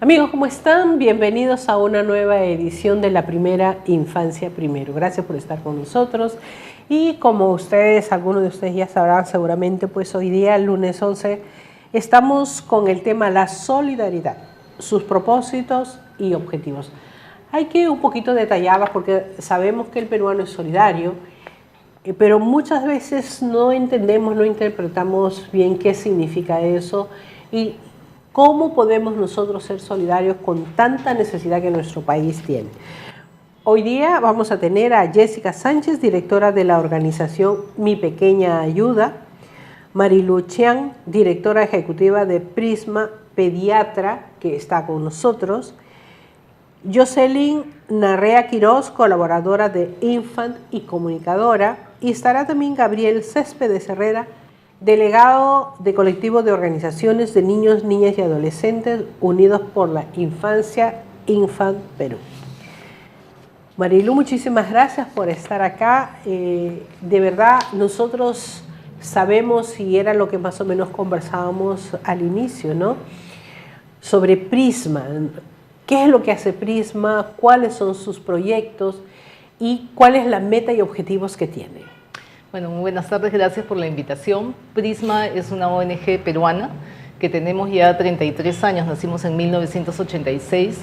Amigos, ¿cómo están? Bienvenidos a una nueva edición de la primera Infancia Primero. Gracias por estar con nosotros. Y como algunos de ustedes ya sabrán seguramente, pues hoy día, el lunes 11, estamos con el tema la solidaridad, sus propósitos y objetivos. Hay que un poquito detallarlas porque sabemos que el peruano es solidario, pero muchas veces no entendemos, no interpretamos bien qué significa eso y cómo podemos nosotros ser solidarios con tanta necesidad que nuestro país tiene. Hoy día vamos a tener a Jessica Sánchez, directora de la organización Mi Pequeña Ayuda, Marilu Chiang, directora ejecutiva de Prisma, pediatra, que está con nosotros, Jocelyn Narrea Quirós, colaboradora de Infant y comunicadora, y estará también Gabriel Céspedes Herrera, delegado de colectivo de organizaciones de niños, niñas y adolescentes unidos por la infancia, Infant Perú. Marilu, muchísimas gracias por estar acá. De verdad, nosotros sabemos, y era lo que más o menos conversábamos al inicio, ¿no? Sobre Prisma. ¿Qué es lo que hace Prisma? ¿Cuáles son sus proyectos? ¿Y cuál es la meta y objetivos que tiene? Bueno, muy buenas tardes, gracias por la invitación. Prisma es una ONG peruana que tenemos ya 33 años, nacimos en 1986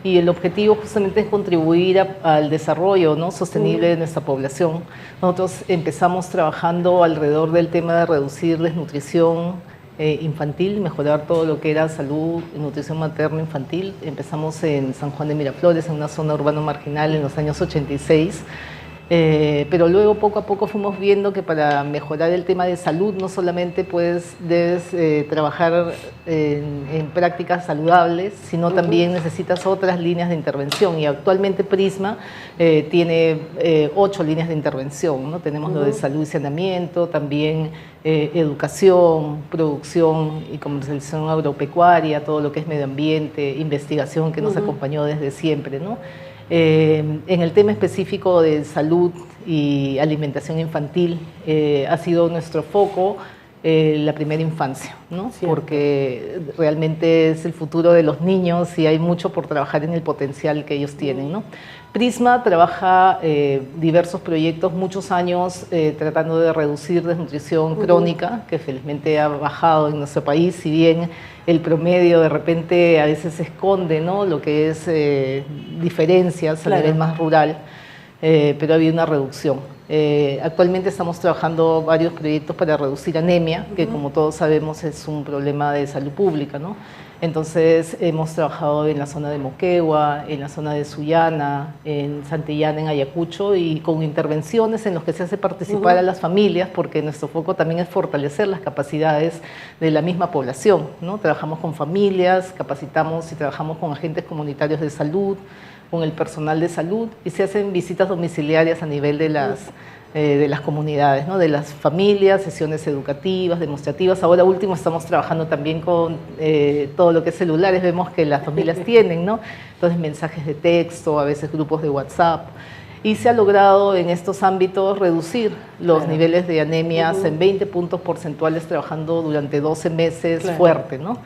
y el objetivo justamente es contribuir al desarrollo, ¿no?, sostenible de nuestra población. Nosotros empezamos trabajando alrededor del tema de reducir desnutrición infantil, mejorar todo lo que era salud y nutrición materno-infantil. Empezamos en San Juan de Miraflores, en una zona urbana marginal, en los años 86. Pero luego poco a poco fuimos viendo que para mejorar el tema de salud no solamente debes trabajar en prácticas saludables, sino también necesitas otras líneas de intervención, y actualmente Prisma tiene 8 líneas de intervención, ¿no? Tenemos lo de salud y saneamiento, también educación, producción y comercialización agropecuaria, todo lo que es medio ambiente, investigación que nos acompañó desde siempre, ¿no? En el tema específico de salud y alimentación infantil ha sido nuestro foco la primera infancia, ¿no? Porque realmente es el futuro de los niños y hay mucho por trabajar en el potencial que ellos tienen, ¿no? Prisma trabaja diversos proyectos, muchos años tratando de reducir desnutrición crónica, que felizmente ha bajado en nuestro país, si bien el promedio de repente a veces se esconde, ¿no?, lo que es diferencias a nivel más rural, pero ha habido una reducción. Actualmente estamos trabajando varios proyectos para reducir anemia, que como todos sabemos es un problema de salud pública, ¿no? Entonces hemos trabajado en la zona de Moquegua, en la zona de Sullana, en Santillana, en Ayacucho, y con intervenciones en las que se hace participar a las familias, porque nuestro foco también es fortalecer las capacidades de la misma población, ¿no? Trabajamos con familias, capacitamos y trabajamos con agentes comunitarios de salud, con el personal de salud, y se hacen visitas domiciliarias a nivel de las comunidades, ¿no?, de las familias, sesiones educativas, demostrativas. Ahora último estamos trabajando también con todo lo que es celulares, vemos que las familias tienen, ¿no? Entonces mensajes de texto, a veces grupos de WhatsApp, y se ha logrado en estos ámbitos reducir los niveles de anemias en 20 puntos porcentuales, trabajando durante 12 meses fuerte, ¿no?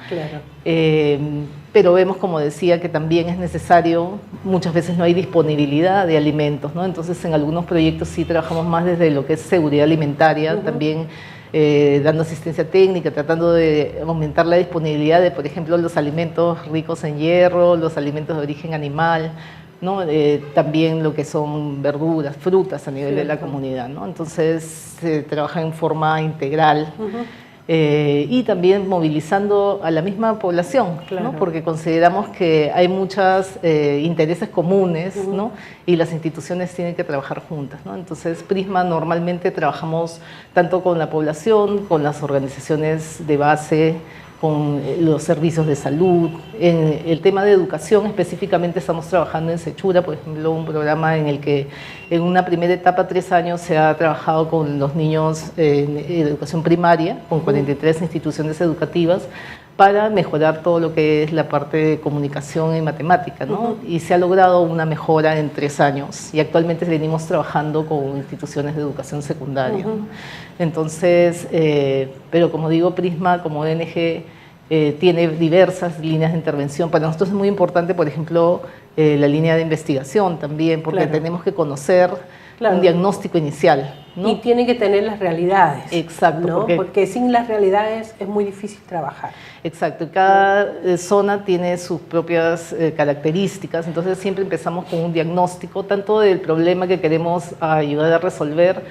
Pero vemos, como decía, que también es necesario, muchas veces no hay disponibilidad de alimentos, ¿no? Entonces en algunos proyectos sí trabajamos más desde lo que es seguridad alimentaria, también dando asistencia técnica, tratando de aumentar la disponibilidad de, por ejemplo, los alimentos ricos en hierro, los alimentos de origen animal, ¿no? También lo que son verduras, frutas a nivel de la comunidad, ¿no? Entonces se trabaja en forma integral. Y también movilizando a la misma población, ¿no? Porque consideramos que hay muchos intereses comunes, ¿no? Y las instituciones tienen que trabajar juntas, ¿no? Entonces Prisma normalmente trabajamos tanto con la población, con las organizaciones de base, con los servicios de salud. En el tema de educación específicamente estamos trabajando en Sechura, por ejemplo, un programa en el que en una primera etapa, 3 años, se ha trabajado con los niños en educación primaria, con 43 instituciones educativas, para mejorar todo lo que es la parte de comunicación y matemática, ¿no? Y se ha logrado una mejora en 3 años, y actualmente venimos trabajando con instituciones de educación secundaria. Entonces, pero como digo, Prisma como ONG tiene diversas líneas de intervención. Para nosotros es muy importante, por ejemplo, la línea de investigación también, porque Claro. tenemos que conocer un diagnóstico inicial, ¿no? Y tiene que tener las realidades. Exacto. ¿no? Porque sin las realidades es muy difícil trabajar. Exacto, y cada zona tiene sus propias características, entonces siempre empezamos con un diagnóstico, tanto del problema que queremos ayudar a resolver,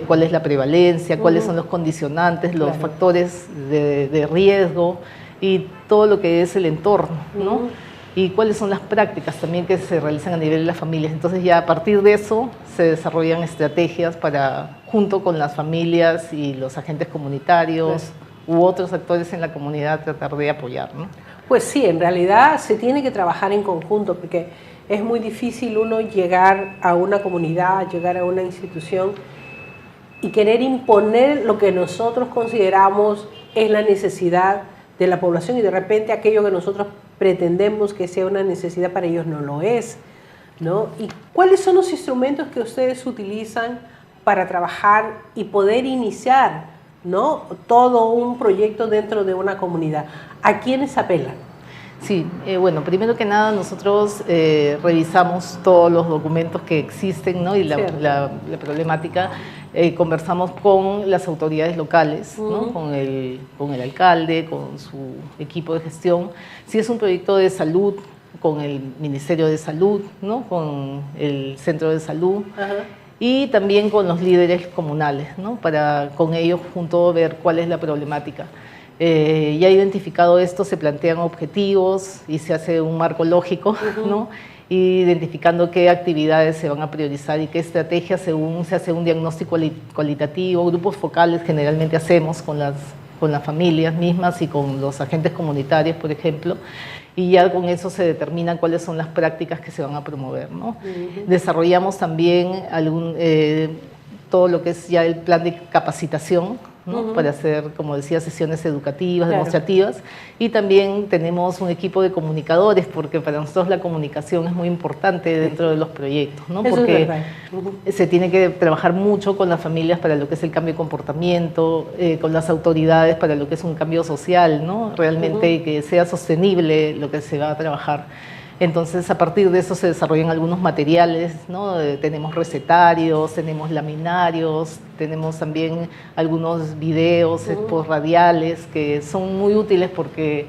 cuál es la prevalencia, cuáles son los condicionantes, los factores de riesgo y todo lo que es el entorno, ¿no? Y cuáles son las prácticas también que se realizan a nivel de las familias. Entonces ya a partir de eso se desarrollan estrategias para, junto con las familias y los agentes comunitarios u otros actores en la comunidad, tratar de apoyar, ¿no? Pues sí, en realidad se tiene que trabajar en conjunto porque es muy difícil uno llegar a una comunidad, llegar a una institución y querer imponer lo que nosotros consideramos es la necesidad de la población y de repente aquello que nosotros pretendemos que sea una necesidad para ellos no lo es, ¿no? ¿Y cuáles son los instrumentos que ustedes utilizan para trabajar y poder iniciar, ¿no?, todo un proyecto dentro de una comunidad? ¿A quiénes apelan? Sí, bueno, primero que nada nosotros revisamos todos los documentos que existen, ¿no?, y la problemática. Conversamos con las autoridades locales, ¿no?, con el alcalde, con su equipo de gestión. Si es un proyecto de salud, con el Ministerio de Salud, ¿no?, con el Centro de Salud. Y también con los líderes comunales, ¿no?, para con ellos juntos ver cuál es la problemática. Ya identificado esto, se plantean objetivos y se hace un marco lógico, ¿no?, identificando qué actividades se van a priorizar y qué estrategias según se hace un diagnóstico cualitativo, grupos focales generalmente hacemos con las familias mismas y con los agentes comunitarios, por ejemplo, y ya con eso se determinan cuáles son las prácticas que se van a promover, ¿no? Desarrollamos también todo lo que es ya el plan de capacitación, ¿no?, para hacer, como decía, sesiones educativas, demostrativas, y también tenemos un equipo de comunicadores, porque para nosotros la comunicación es muy importante dentro de los proyectos, ¿no? Eso porque es verdad. se tiene que trabajar mucho con las familias para lo que es el cambio de comportamiento, con las autoridades para lo que es un cambio social, ¿no?, realmente que sea sostenible lo que se va a trabajar. Entonces, a partir de eso se desarrollan algunos materiales, ¿no? Tenemos recetarios, tenemos laminarios, tenemos también algunos videos postradiales que son muy útiles porque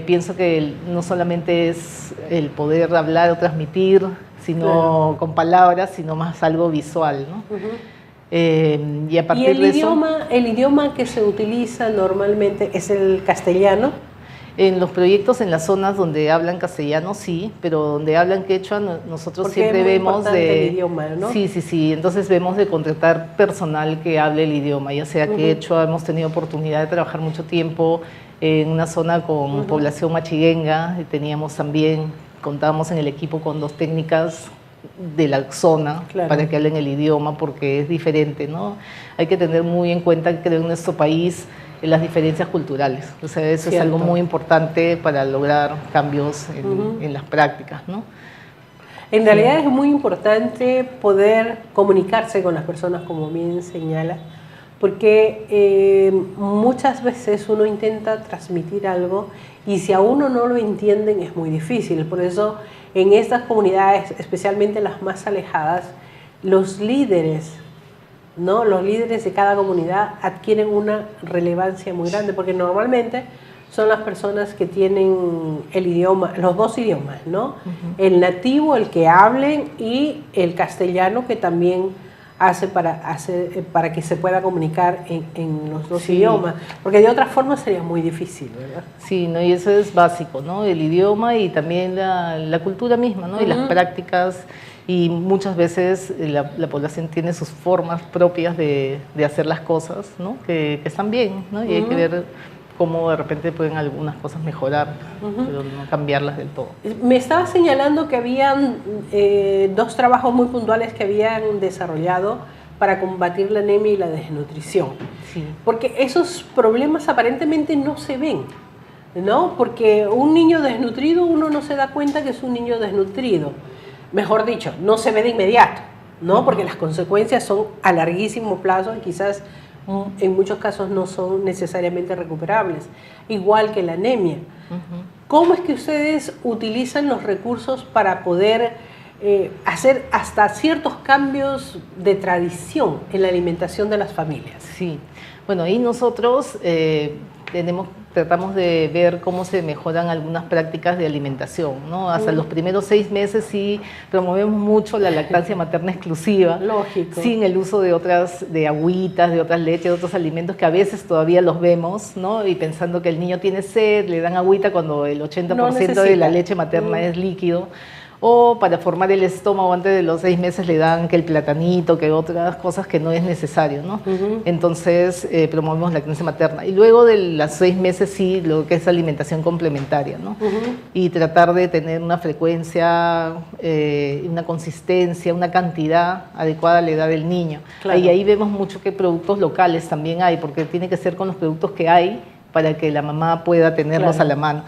pienso que no solamente es el poder hablar o transmitir, sino con palabras, sino más algo visual, ¿no? Y a partir de eso... ¿El idioma que se utiliza normalmente es el castellano? En los proyectos, en las zonas donde hablan castellano, sí, pero donde hablan quechua, nosotros porque siempre es muy vemos de... el idioma, ¿no? Sí, entonces vemos de contratar personal que hable el idioma, ya sea quechua. Hemos tenido oportunidad de trabajar mucho tiempo en una zona con población machiguenga, y contábamos en el equipo con 2 técnicas de la zona para que hablen el idioma, porque es diferente, ¿no? Hay que tener muy en cuenta que en nuestro país las diferencias culturales, o sea, eso es algo muy importante para lograr cambios en las prácticas, ¿no? En realidad es muy importante poder comunicarse con las personas, como bien señala, porque muchas veces uno intenta transmitir algo y si a uno no lo entienden es muy difícil. Por eso en estas comunidades, especialmente las más alejadas, los líderes, ¿no?, los líderes de cada comunidad adquieren una relevancia muy grande, porque normalmente son las personas que tienen el idioma, los 2 idiomas, ¿no? El nativo, el que hablen, y el castellano, que también hace para que se pueda comunicar en los 2 idiomas, porque de otra forma sería muy difícil, ¿verdad? Sí, ¿no? Y eso es básico, ¿no? El idioma y también la cultura misma, ¿no? Y las prácticas. Y muchas veces la población tiene sus formas propias de hacer las cosas, ¿no?, que están bien, ¿no? Y hay que ver cómo de repente pueden algunas cosas mejorar, pero no cambiarlas del todo. Me estaba señalando que habían 2 trabajos muy puntuales que habían desarrollado para combatir la anemia y la desnutrición. Sí. Porque esos problemas aparentemente no se ven, ¿no? Porque un niño desnutrido, uno no se da cuenta que es un niño desnutrido. Mejor dicho, no se ve de inmediato, ¿no? Porque las consecuencias son a larguísimo plazo y quizás en muchos casos no son necesariamente recuperables, igual que la anemia. ¿Cómo es que ustedes utilizan los recursos para poder hacer hasta ciertos cambios de tradición en la alimentación de las familias? Sí, bueno, ahí nosotros tratamos de ver cómo se mejoran algunas prácticas de alimentación, ¿no? Hasta los primeros 6 meses sí promovemos mucho la lactancia materna exclusiva. Lógico. Sin el uso de agüitas, de otras leches, de otros alimentos que a veces todavía los vemos, ¿no? Y pensando que el niño tiene sed, le dan agüita cuando el 80% de la leche materna es líquido. O para formar el estómago antes de los 6 meses le dan que el platanito, que otras cosas que no es necesario, ¿no? Entonces promovemos la lactancia materna. Y luego de los 6 meses sí, lo que es alimentación complementaria, ¿no? Y tratar de tener una frecuencia, una consistencia, una cantidad adecuada a la edad del niño. Claro. Y ahí vemos mucho que productos locales también hay, porque tiene que ser con los productos que hay para que la mamá pueda tenerlos a la mano.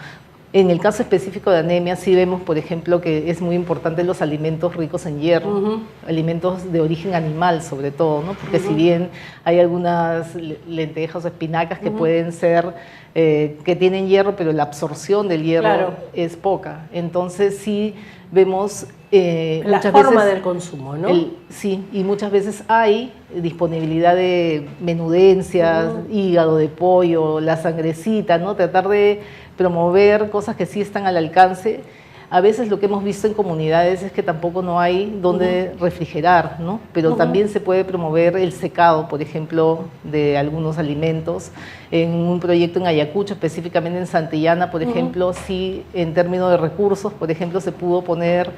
En el caso específico de anemia sí vemos, por ejemplo, que es muy importante los alimentos ricos en hierro, alimentos de origen animal sobre todo, ¿no? Porque si bien hay algunas lentejas o espinacas que pueden ser, que tienen hierro, pero la absorción del hierro es poca. Entonces sí vemos la forma del consumo, ¿no? Sí, y muchas veces hay disponibilidad de menudencias, hígado de pollo, la sangrecita, ¿no? Tratar de promover cosas que sí están al alcance. A veces lo que hemos visto en comunidades es que tampoco no hay donde refrigerar, ¿no? Pero también se puede promover el secado, por ejemplo, de algunos alimentos. En un proyecto en Ayacucho, específicamente en Santillana, por ejemplo, sí, en términos de recursos, por ejemplo, se pudo poner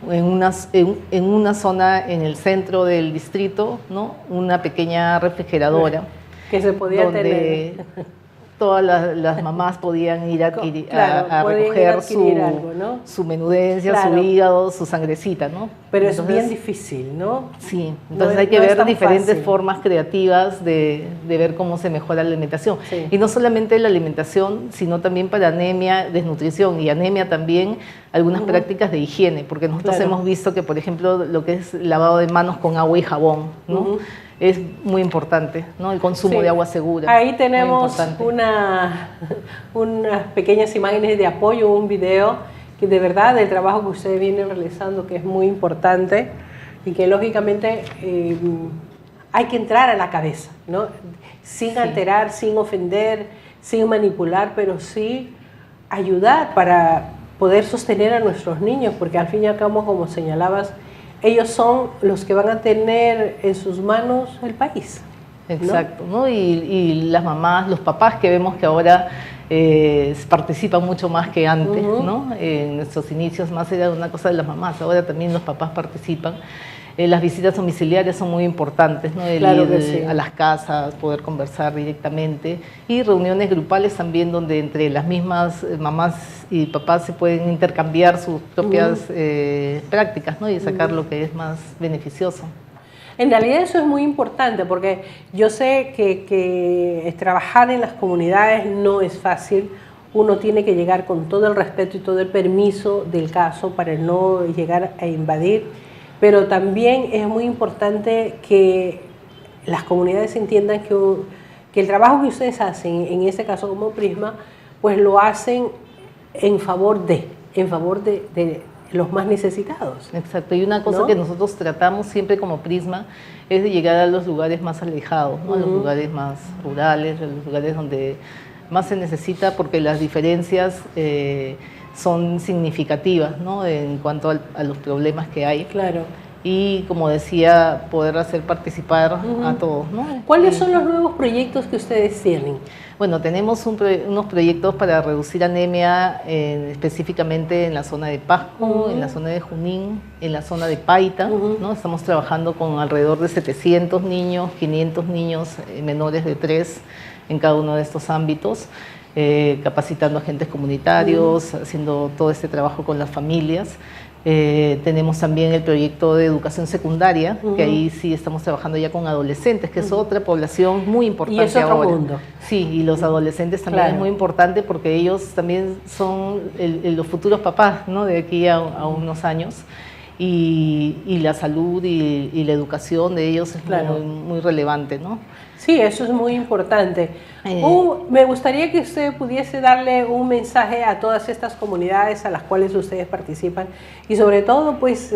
en una zona en el centro del distrito, ¿no? Una pequeña refrigeradora. Que se podía tener. Todas las mamás podían ir a recoger su menudencia, su hígado, su sangrecita, ¿no? Pero entonces, es bien difícil, ¿no? Sí, entonces hay que ver diferentes formas creativas de ver cómo se mejora la alimentación. Sí. Y no solamente la alimentación, sino también para anemia, desnutrición y anemia también, algunas prácticas de higiene, porque nosotros hemos visto que, por ejemplo, lo que es lavado de manos con agua y jabón, ¿no? Es muy importante, ¿no? El consumo de agua segura. Ahí tenemos unas pequeñas imágenes de apoyo, un video que de verdad el trabajo que ustedes vienen realizando, que es muy importante y que lógicamente hay que entrar a la cabeza, ¿no? Sin alterar, sin ofender, sin manipular, pero sí ayudar para poder sostener a nuestros niños, porque al fin y al cabo, como señalabas, ellos son los que van a tener en sus manos el país. Exacto, ¿no? Y las mamás, los papás que vemos que ahora participan mucho más que antes, ¿no? En nuestros inicios más era una cosa de las mamás, ahora también los papás participan. Las visitas domiciliarias son muy importantes, ¿no? El ir a las casas, poder conversar directamente, y reuniones grupales también donde entre las mismas mamás y papás se pueden intercambiar sus propias prácticas, ¿no? Y sacar lo que es más beneficioso. En realidad eso es muy importante porque yo sé que trabajar en las comunidades no es fácil. Uno tiene que llegar con todo el respeto y todo el permiso del caso para no llegar a invadir. Pero también es muy importante que las comunidades entiendan que el trabajo que ustedes hacen, en este caso como Prisma, pues lo hacen en favor de los más necesitados. Exacto, y una cosa que nosotros tratamos siempre como Prisma es de llegar a los lugares más alejados, ¿no? A los lugares más rurales, a los lugares donde más se necesita, porque las diferencias son significativas, ¿no? En cuanto a los problemas que hay. Claro. Y, como decía, poder hacer participar a todos, ¿no? ¿Cuáles son los nuevos proyectos que ustedes tienen? Bueno, tenemos unos proyectos para reducir anemia específicamente en la zona de Pasco, en la zona de Junín, en la zona de Paita, ¿no? Estamos trabajando con alrededor de 700 niños, 500 niños menores de 3 en cada uno de estos ámbitos. Capacitando agentes comunitarios, haciendo todo este trabajo con las familias. Tenemos también el proyecto de educación secundaria, que ahí sí estamos trabajando ya con adolescentes, que es otra población muy importante. Y es otro mundo. Sí, y los adolescentes también es muy importante porque ellos también son los futuros papás, ¿no? De aquí a unos años. y la salud y la educación de ellos es Claro. muy relevante, ¿no? Sí, eso es muy importante. Me gustaría que usted pudiese darle un mensaje a todas estas comunidades a las cuales ustedes participan y sobre todo pues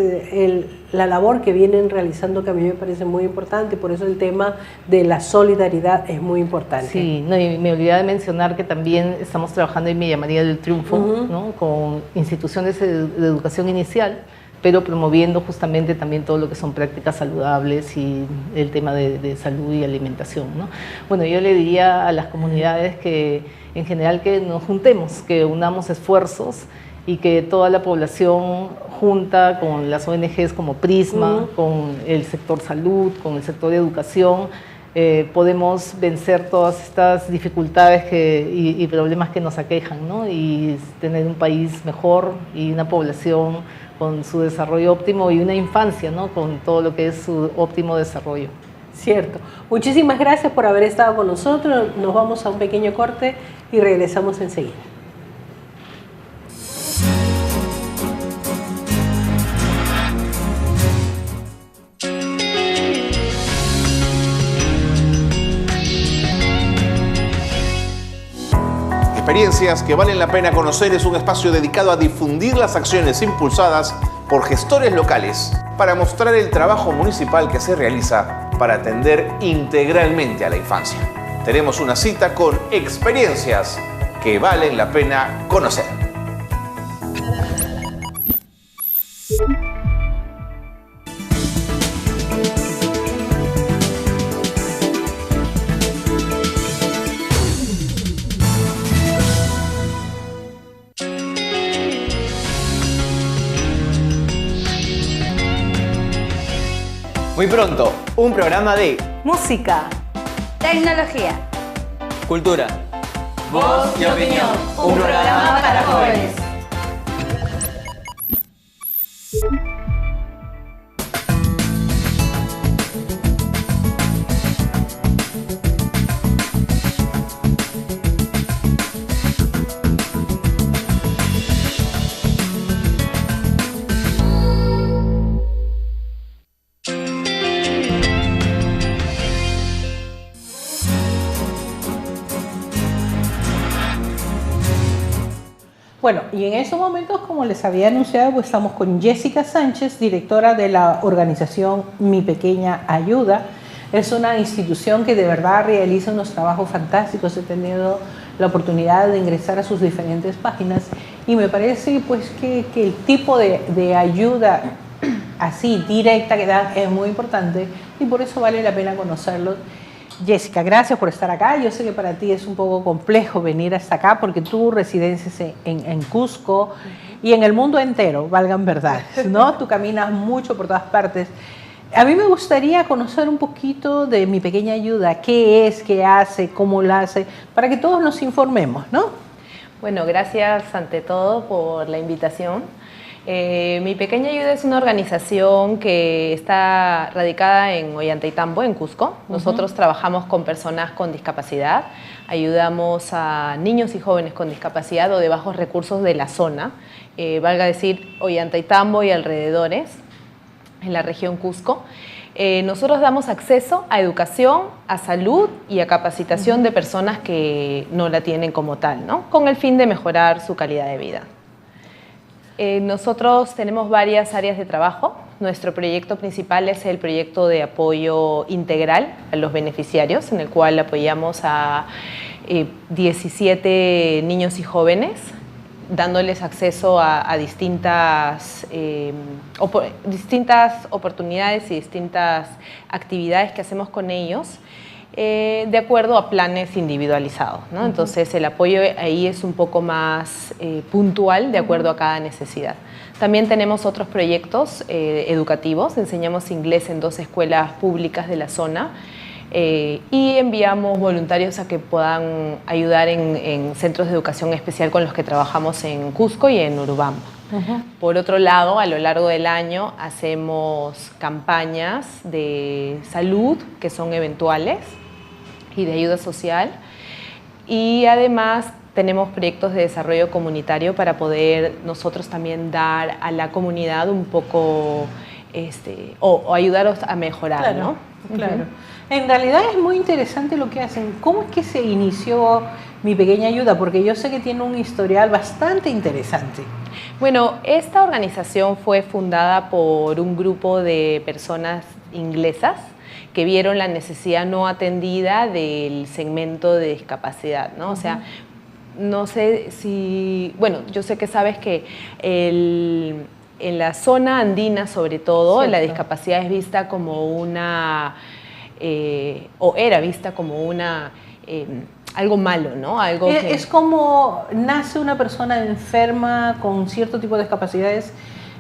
la labor que vienen realizando, que a mí me parece muy importante, por eso el tema de la solidaridad es muy importante. Sí, no, y me olvidé de mencionar que también estamos trabajando en Villa María del Triunfo, ¿no? Con instituciones de educación inicial, pero promoviendo justamente también todo lo que son prácticas saludables y el tema de salud y alimentación, ¿no? Bueno, yo le diría a las comunidades que en general que nos juntemos, que unamos esfuerzos y que toda la población junta con las ONGs como Prisma, con el sector salud, con el sector de educación, podemos vencer todas estas dificultades y problemas que nos aquejan, ¿no? Y tener un país mejor y una población con su desarrollo óptimo y una infancia, ¿no? Con todo lo que es su óptimo desarrollo. Cierto. Muchísimas gracias por haber estado con nosotros. Nos vamos a un pequeño corte y regresamos enseguida. Experiencias que valen la pena conocer es un espacio dedicado a difundir las acciones impulsadas por gestores locales para mostrar el trabajo municipal que se realiza para atender integralmente a la infancia. Tenemos una cita con experiencias que valen la pena conocer. Muy pronto, un programa de música, tecnología, cultura, voz y opinión, un programa para jóvenes. Bueno, y en estos momentos, como les había anunciado, pues estamos con Jessica Sánchez, directora de la organización Mi Pequeña Ayuda. Es una institución que de verdad realiza unos trabajos fantásticos. He tenido la oportunidad de ingresar a sus diferentes páginas y me parece pues que el tipo de ayuda así directa que dan es muy importante y por eso vale la pena conocerlos. Jessica, gracias por estar acá. Yo sé que para ti es un poco complejo venir hasta acá porque tú residencias en Cusco y en el mundo entero, valgan verdad, ¿no? Tú caminas mucho por todas partes. A mí me gustaría conocer un poquito de Mi Pequeña Ayuda, qué es, qué hace, cómo la hace, para que todos nos informemos, ¿no? Bueno, gracias ante todo por la invitación. Mi Pequeña Ayuda es una organización que está radicada en Ollantaytambo, en Cusco. Nosotros trabajamos con personas con discapacidad, ayudamos a niños y jóvenes con discapacidad o de bajos recursos de la zona, valga decir Ollantaytambo y alrededores, en la región Cusco. Nosotros damos acceso a educación, a salud y a capacitación de personas que no la tienen como tal, ¿no? Con el fin de mejorar su calidad de vida. Nosotros tenemos varias áreas de trabajo. Nuestro proyecto principal es el proyecto de apoyo integral a los beneficiarios, en el cual apoyamos a 17 niños y jóvenes, dándoles acceso a distintas oportunidades y distintas actividades que hacemos con ellos, de acuerdo a planes individualizados, ¿no? Entonces el apoyo ahí es un poco más puntual de acuerdo a cada necesidad. También tenemos otros proyectos educativos, enseñamos inglés en 2 escuelas públicas de la zona y enviamos voluntarios a que puedan ayudar en centros de educación especial con los que trabajamos en Cusco y en Urubamba. Por otro lado, a lo largo del año hacemos campañas de salud que son eventuales y de ayuda social y además tenemos proyectos de desarrollo comunitario para poder nosotros también dar a la comunidad un poco, o ayudaros a mejorar, claro, ¿no? Claro. En realidad es muy interesante lo que hacen. ¿Cómo es que se inició Mi Pequeña Ayuda? Porque yo sé que tiene un historial bastante interesante. Bueno, esta organización fue fundada por un grupo de personas inglesas que vieron la necesidad no atendida del segmento de discapacidad, ¿no? O sea, no sé si... Bueno, yo sé que sabes que en la zona andina, sobre todo, Cierto. la discapacidad es vista como una... o era vista como una... algo malo, ¿no? Algo que... Es como nace una persona enferma con cierto tipo de discapacidades,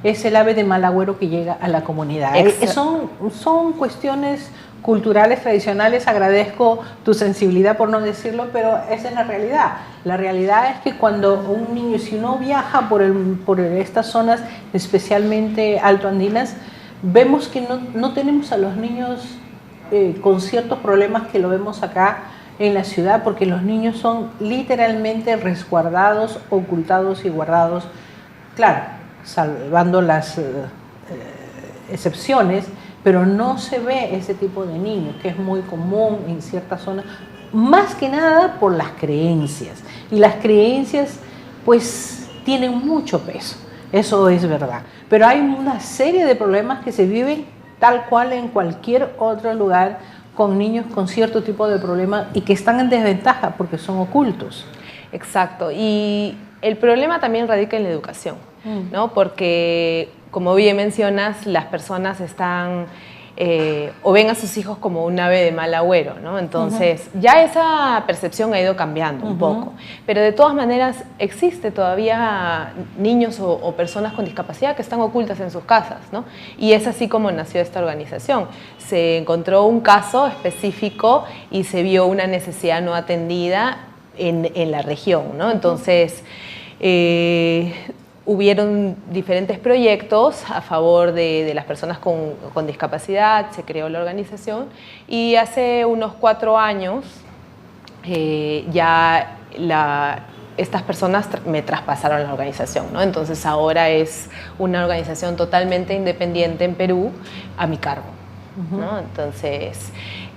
es el ave de mal agüero que llega a la comunidad. Son cuestiones culturales, tradicionales. Agradezco tu sensibilidad por no decirlo, pero esa es la realidad. La realidad es que cuando un niño, si uno viaja por estas zonas, especialmente altoandinas, vemos que no tenemos a los niños con ciertos problemas que lo vemos acá en la ciudad, porque los niños son literalmente resguardados, ocultados y guardados, claro, salvando las excepciones, pero no se ve ese tipo de niños, que es muy común en ciertas zonas, más que nada por las creencias, y las creencias pues tienen mucho peso, eso es verdad, pero hay una serie de problemas que se viven tal cual en cualquier otro lugar, con niños con cierto tipo de problemas y que están en desventaja porque son ocultos. Exacto, y el problema también radica en la educación, ¿no? Porque, como bien mencionas, las personas están o ven a sus hijos como un ave de mal agüero, ¿no? Entonces, ya esa percepción ha ido cambiando un poco, pero de todas maneras existe todavía niños o personas con discapacidad que están ocultas en sus casas, ¿no? Y es así como nació esta organización. Se encontró un caso específico y se vio una necesidad no atendida en la región, ¿no? Entonces, hubieron diferentes proyectos a favor de las personas con discapacidad, se creó la organización y hace unos 4 años ya estas personas me traspasaron la organización, ¿no? Entonces ahora es una organización totalmente independiente en Perú a mi cargo, ¿no? Entonces,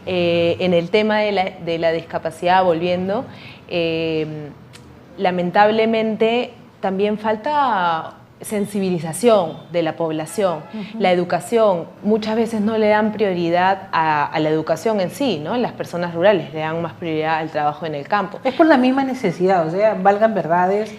en el tema de la discapacidad, volviendo, lamentablemente también falta sensibilización de la población. La educación, muchas veces no le dan prioridad a la educación en sí, ¿no? Las personas rurales le dan más prioridad al trabajo en el campo. Es por la misma necesidad, o sea, valgan verdades,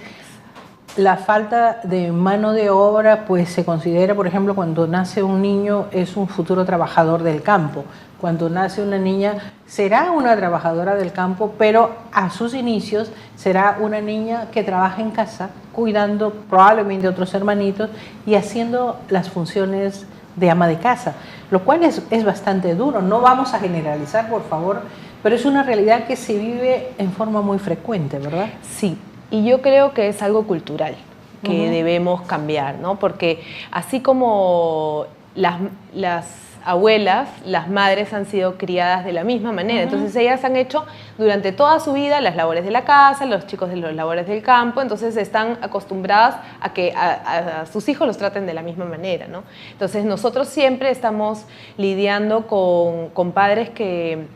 la falta de mano de obra pues se considera, por ejemplo, cuando nace un niño es un futuro trabajador del campo. Cuando nace una niña será una trabajadora del campo, pero a sus inicios será una niña que trabaja en casa, cuidando probablemente otros hermanitos y haciendo las funciones de ama de casa, lo cual es bastante duro. No vamos a generalizar, por favor, pero es una realidad que se vive en forma muy frecuente, ¿verdad? Sí, y yo creo que es algo cultural que debemos cambiar, ¿no? Porque así como las abuelas, las madres han sido criadas de la misma manera, entonces ellas han hecho durante toda su vida las labores de la casa, los chicos de las labores del campo, entonces están acostumbradas a que a sus hijos los traten de la misma manera, ¿no? Entonces nosotros siempre estamos lidiando con padres que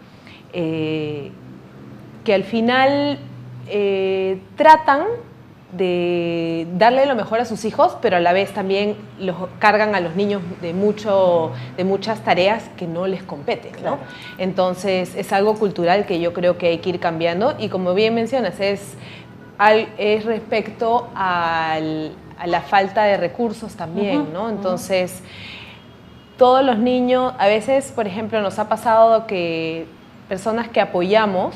al final tratan de darle lo mejor a sus hijos, pero a la vez también los cargan a los niños de muchas tareas que no les competen, ¿no? Claro. Entonces es algo cultural que yo creo que hay que ir cambiando y, como bien mencionas, es respecto a la falta de recursos también, ¿no? Entonces todos los niños, a veces, por ejemplo, nos ha pasado que personas que apoyamos,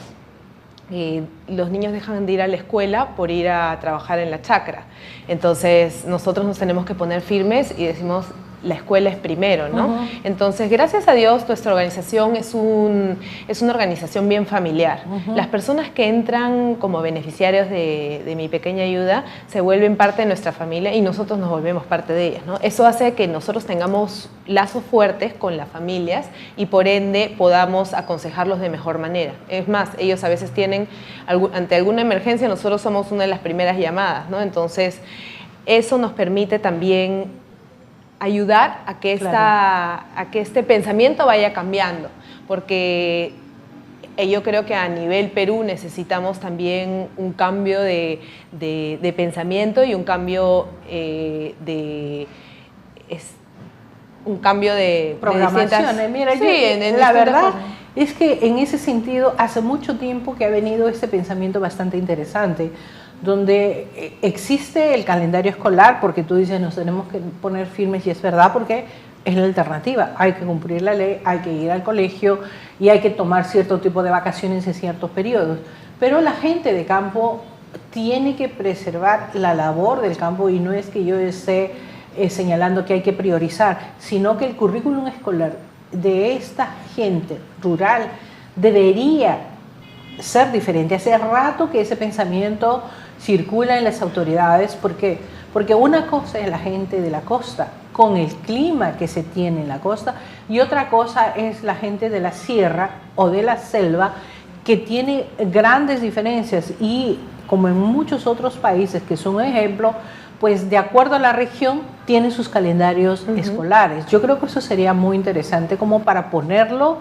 los niños dejan de ir a la escuela por ir a trabajar en la chacra. Entonces nosotros nos tenemos que poner firmes y decimos, la escuela es primero, ¿no? Entonces, gracias a Dios, nuestra organización es una organización bien familiar. Las personas que entran como beneficiarios de Mi Pequeña Ayuda se vuelven parte de nuestra familia y nosotros nos volvemos parte de ellas, ¿no? Eso hace que nosotros tengamos lazos fuertes con las familias y por ende podamos aconsejarlos de mejor manera. Es más, ellos a veces tienen, ante alguna emergencia, nosotros somos una de las primeras llamadas, ¿no? Entonces, eso nos permite también ayudar a que, a que este pensamiento vaya cambiando, porque yo creo que a nivel Perú necesitamos también un cambio de pensamiento y un cambio de programación. Mira, la verdad es que en ese sentido hace mucho tiempo que ha venido este pensamiento bastante interesante, donde existe el calendario escolar, porque tú dices nos tenemos que poner firmes, y es verdad, porque es la alternativa. Hay que cumplir la ley, hay que ir al colegio y hay que tomar cierto tipo de vacaciones en ciertos periodos. Pero la gente de campo tiene que preservar la labor del campo, y no es que yo esté señalando que hay que priorizar, sino que el currículum escolar de esta gente rural debería ser diferente. Hace rato que ese pensamiento circula en las autoridades. ¿Por qué? Porque una cosa es la gente de la costa, con el clima que se tiene en la costa, y otra cosa es la gente de la sierra o de la selva, que tiene grandes diferencias, y como en muchos otros países que son un ejemplo, pues de acuerdo a la región tienen sus calendarios escolares. Yo creo que eso sería muy interesante como para ponerlo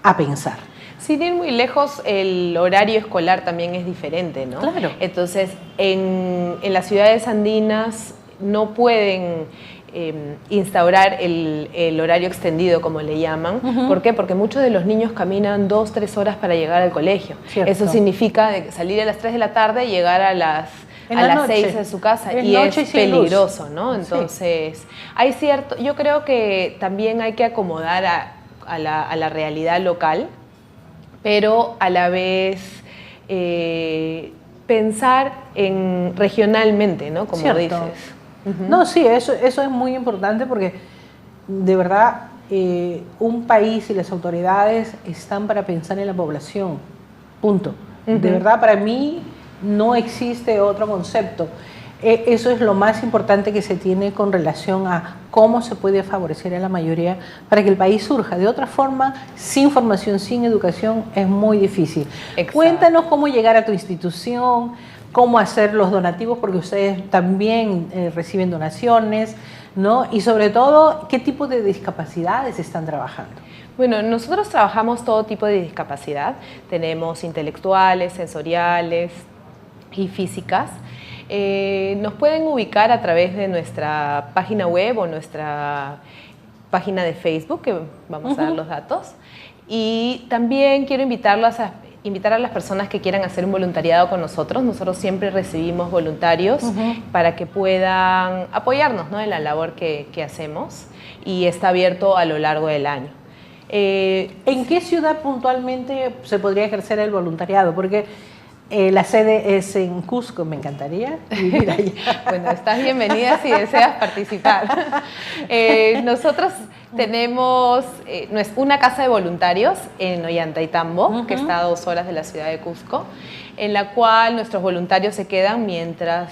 a pensar. Sin ir muy lejos, el horario escolar también es diferente, ¿no? Claro. Entonces, en las ciudades andinas no pueden instaurar el horario extendido, como le llaman. ¿Por qué? Porque muchos de los niños caminan 2-3 horas para llegar al colegio. Cierto. Eso significa salir a las 3 de la tarde y llegar a las 6 de su casa, y es peligroso, ¿no? Entonces, sí. Yo creo que también hay que acomodar a la realidad local, pero a la vez pensar regionalmente, ¿no? Como Cierto. dices. No, sí, eso es muy importante, porque de verdad un país y las autoridades están para pensar en la población, punto. De verdad, para mí no existe otro concepto. Eso es lo más importante que se tiene con relación a cómo se puede favorecer a la mayoría para que el país surja. De otra forma, sin formación, sin educación, es muy difícil. Exacto. Cuéntanos cómo llegar a tu institución, cómo hacer los donativos, porque ustedes también reciben donaciones, ¿no? Y sobre todo, ¿qué tipo de discapacidades están trabajando? Bueno, nosotros trabajamos todo tipo de discapacidad. Tenemos intelectuales, sensoriales y físicas. Nos pueden ubicar a través de nuestra página web o nuestra página de Facebook, que vamos a dar los datos. Y también quiero invitar a las personas que quieran hacer un voluntariado con nosotros. Nosotros siempre recibimos voluntarios para que puedan apoyarnos, ¿no?, en la labor que hacemos, y está abierto a lo largo del año. ¿En qué ciudad puntualmente se podría ejercer el voluntariado? Porque la sede es en Cusco, me encantaría vivir allá. Bueno, estás bienvenida si deseas participar. Nosotros tenemos una casa de voluntarios en Ollantaytambo, que está a 2 horas de la ciudad de Cusco, en la cual nuestros voluntarios se quedan mientras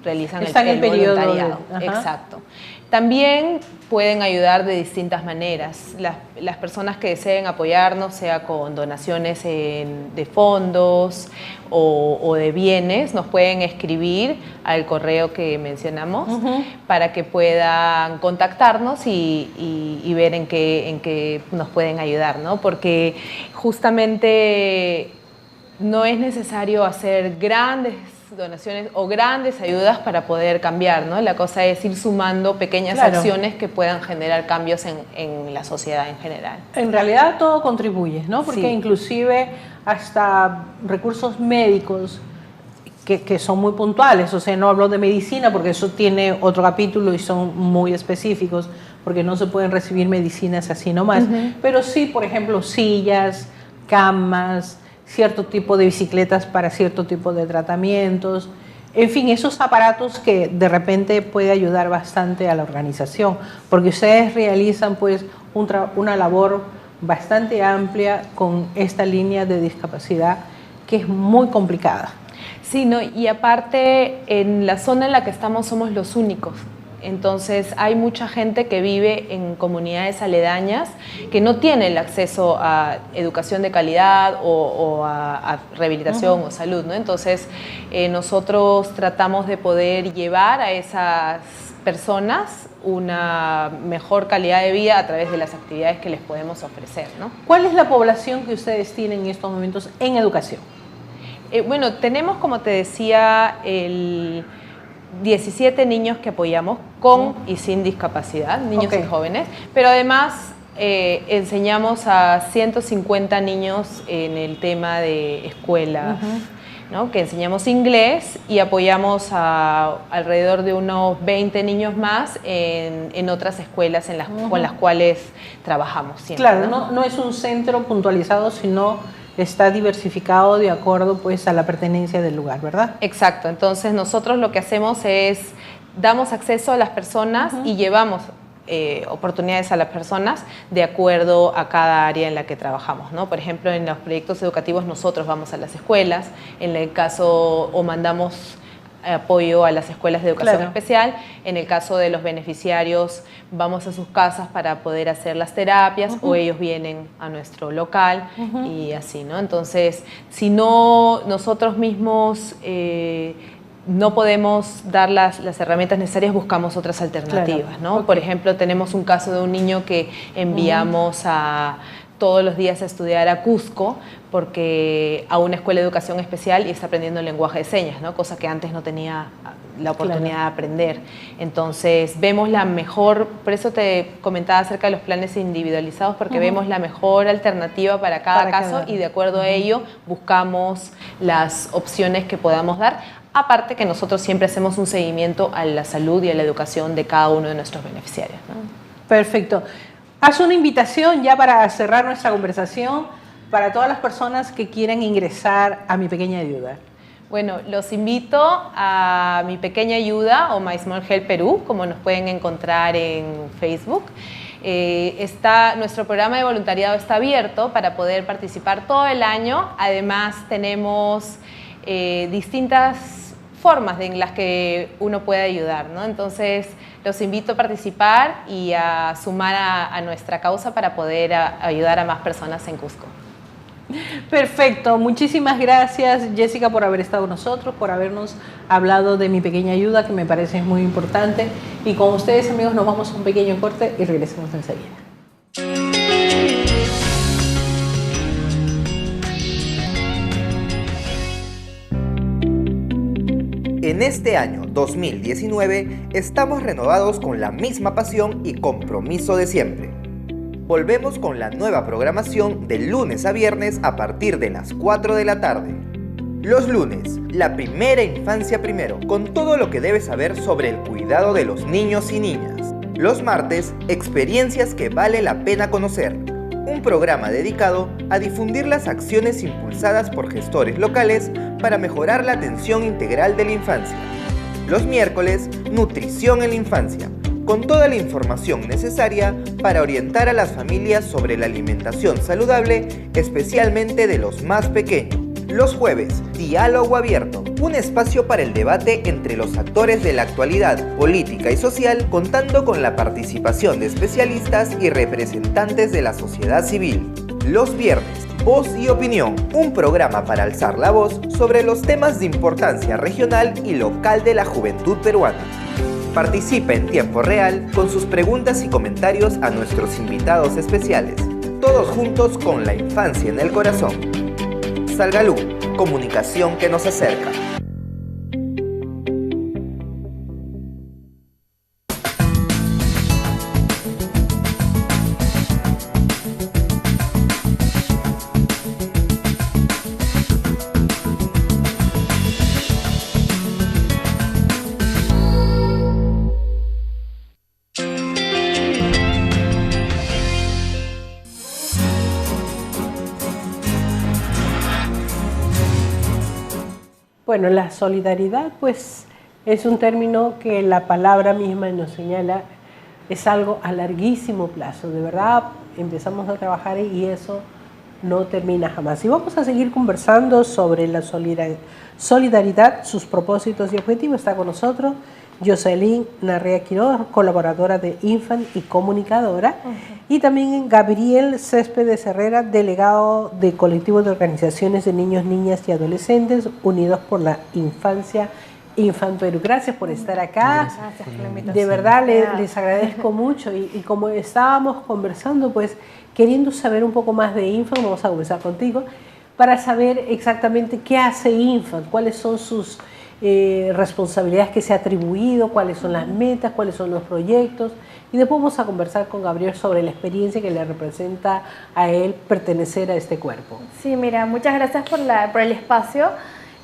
realizan el voluntariado. Exacto. También pueden ayudar de distintas maneras. Las personas que deseen apoyarnos, sea con donaciones de fondos o de bienes, nos pueden escribir al correo que mencionamos para que puedan contactarnos y ver en qué nos pueden ayudar, ¿no? Porque justamente no es necesario hacer grandes donaciones o grandes ayudas para poder cambiar, ¿no? La cosa es ir sumando pequeñas acciones que puedan generar cambios en la sociedad en general. En realidad todo contribuye, ¿no? Porque inclusive hasta recursos médicos que son muy puntuales, o sea, no hablo de medicina porque eso tiene otro capítulo y son muy específicos, porque no se pueden recibir medicinas así nomás, pero sí, por ejemplo, sillas, camas, cierto tipo de bicicletas para cierto tipo de tratamientos, En fin, esos aparatos que de repente puede ayudar bastante a la organización, porque ustedes realizan pues una labor bastante amplia con esta línea de discapacidad que es muy complicada. Sí, ¿no? Y aparte en la zona en la que estamos somos los únicos. Entonces hay mucha gente que vive en comunidades aledañas que no tiene el acceso a educación de calidad o a rehabilitación o salud, ¿no? Entonces nosotros tratamos de poder llevar a esas personas una mejor calidad de vida a través de las actividades que les podemos ofrecer, ¿no? ¿Cuál es la población que ustedes tienen en estos momentos en educación? Bueno, tenemos, como te decía, 17 niños que apoyamos con y sin discapacidad, niños y jóvenes, pero además enseñamos a 150 niños en el tema de escuela, ¿no? Que enseñamos inglés y apoyamos a alrededor de unos 20 niños más en otras escuelas con las cuales trabajamos siempre. Claro, no es un centro puntualizado, sino está diversificado de acuerdo pues a la pertenencia del lugar, ¿verdad? Exacto, entonces nosotros lo que hacemos es damos acceso a las personas y llevamos oportunidades a las personas de acuerdo a cada área en la que trabajamos, ¿no? Por ejemplo, en los proyectos educativos nosotros vamos a las escuelas, en el caso o mandamos apoyo a las escuelas de educación especial. En el caso de los beneficiarios, vamos a sus casas para poder hacer las terapias o ellos vienen a nuestro local y así, ¿no? Entonces, si no nosotros mismos no podemos dar las herramientas necesarias, buscamos otras alternativas, ¿no? Por ejemplo, tenemos un caso de un niño que enviamos todos los días a estudiar a Cusco porque a una escuela de educación especial y está aprendiendo el lenguaje de señas, ¿no? Cosa que antes no tenía la oportunidad de aprender. Entonces vemos la mejor, por eso te comentaba acerca de los planes individualizados, porque vemos la mejor alternativa para cada caso y de acuerdo a ello buscamos las opciones que podamos dar. Aparte que nosotros siempre hacemos un seguimiento a la salud y a la educación de cada uno de nuestros beneficiarios, ¿no? Perfecto. Haz una invitación ya para cerrar nuestra conversación para todas las personas que quieran ingresar a Mi Pequeña Ayuda. Bueno, los invito a Mi Pequeña Ayuda o My Small Help Perú, como nos pueden encontrar en Facebook. Nuestro programa de voluntariado está abierto para poder participar todo el año. Además, tenemos distintas formas en las que uno puede ayudar, ¿no? Entonces, los invito a participar y a sumar a nuestra causa para poder ayudar a más personas en Cusco. Perfecto, muchísimas gracias Jessica por haber estado con nosotros, por habernos hablado de Mi Pequeña Ayuda, que me parece muy importante. Y con ustedes, amigos, nos vamos a un pequeño corte y regresamos enseguida. En este año 2019 estamos renovados con la misma pasión y compromiso de siempre. Volvemos con la nueva programación de lunes a viernes a partir de las 4 de la tarde. Los lunes, la primera infancia primero, con todo lo que debes saber sobre el cuidado de los niños y niñas. Los martes, experiencias que vale la pena conocer. Un programa dedicado a difundir las acciones impulsadas por gestores locales para mejorar la atención integral de la infancia. Los miércoles, nutrición en la infancia, con toda la información necesaria para orientar a las familias sobre la alimentación saludable, especialmente de los más pequeños. Los jueves, diálogo abierto, un espacio para el debate entre los actores de la actualidad política y social, contando con la participación de especialistas y representantes de la sociedad civil. Los viernes, Voz y Opinión, un programa para alzar la voz sobre los temas de importancia regional y local de la juventud peruana. Participa en tiempo real con sus preguntas y comentarios a nuestros invitados especiales. Todos juntos con la infancia en el corazón. Salgalú, comunicación que nos acerca. Bueno, la solidaridad pues es un término que la palabra misma nos señala, es algo a larguísimo plazo, de verdad empezamos a trabajar y eso no termina jamás. Y vamos a seguir conversando sobre la solidaridad, sus propósitos y objetivos. Está con nosotros Jocelyn Narrea Quiroz, colaboradora de Infant y comunicadora, y también Gabriel Céspedes Herrera, delegado del colectivo de organizaciones de niños, niñas y adolescentes unidos por la infancia Infant Perú. Gracias por estar acá. Gracias por la invitación. De verdad les agradezco mucho y como estábamos conversando, pues queriendo saber un poco más de Infant, vamos a conversar contigo para saber exactamente qué hace Infant, cuáles son sus responsabilidades que se ha atribuido, cuáles son las metas, cuáles son los proyectos, y después vamos a conversar con Gabriel sobre la experiencia que le representa a él pertenecer a este cuerpo. Sí, mira, muchas gracias por el espacio.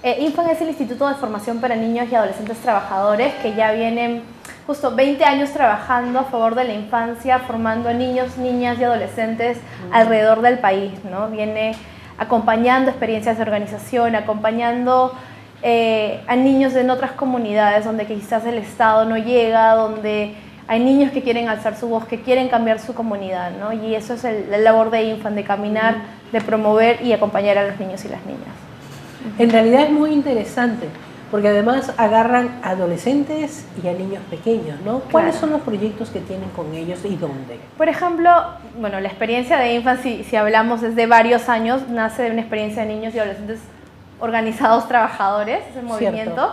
Infant es el Instituto de Formación para Niños y Adolescentes Trabajadores, que ya vienen justo 20 años trabajando a favor de la infancia, formando a niños, niñas y adolescentes alrededor del país, ¿no? Viene acompañando experiencias de organización, acompañando a niños en otras comunidades donde quizás el Estado no llega, donde hay niños que quieren alzar su voz, que quieren cambiar su comunidad, ¿no? Y eso es la labor de Infant, de caminar, de promover y acompañar a los niños y las niñas. En realidad es muy interesante, porque además agarran a adolescentes y a niños pequeños, ¿no? ¿Cuáles son los proyectos que tienen con ellos y dónde? Por ejemplo, bueno, la experiencia de Infant, si hablamos, es de varios años, nace de una experiencia de niños y adolescentes organizados trabajadores, ese movimiento,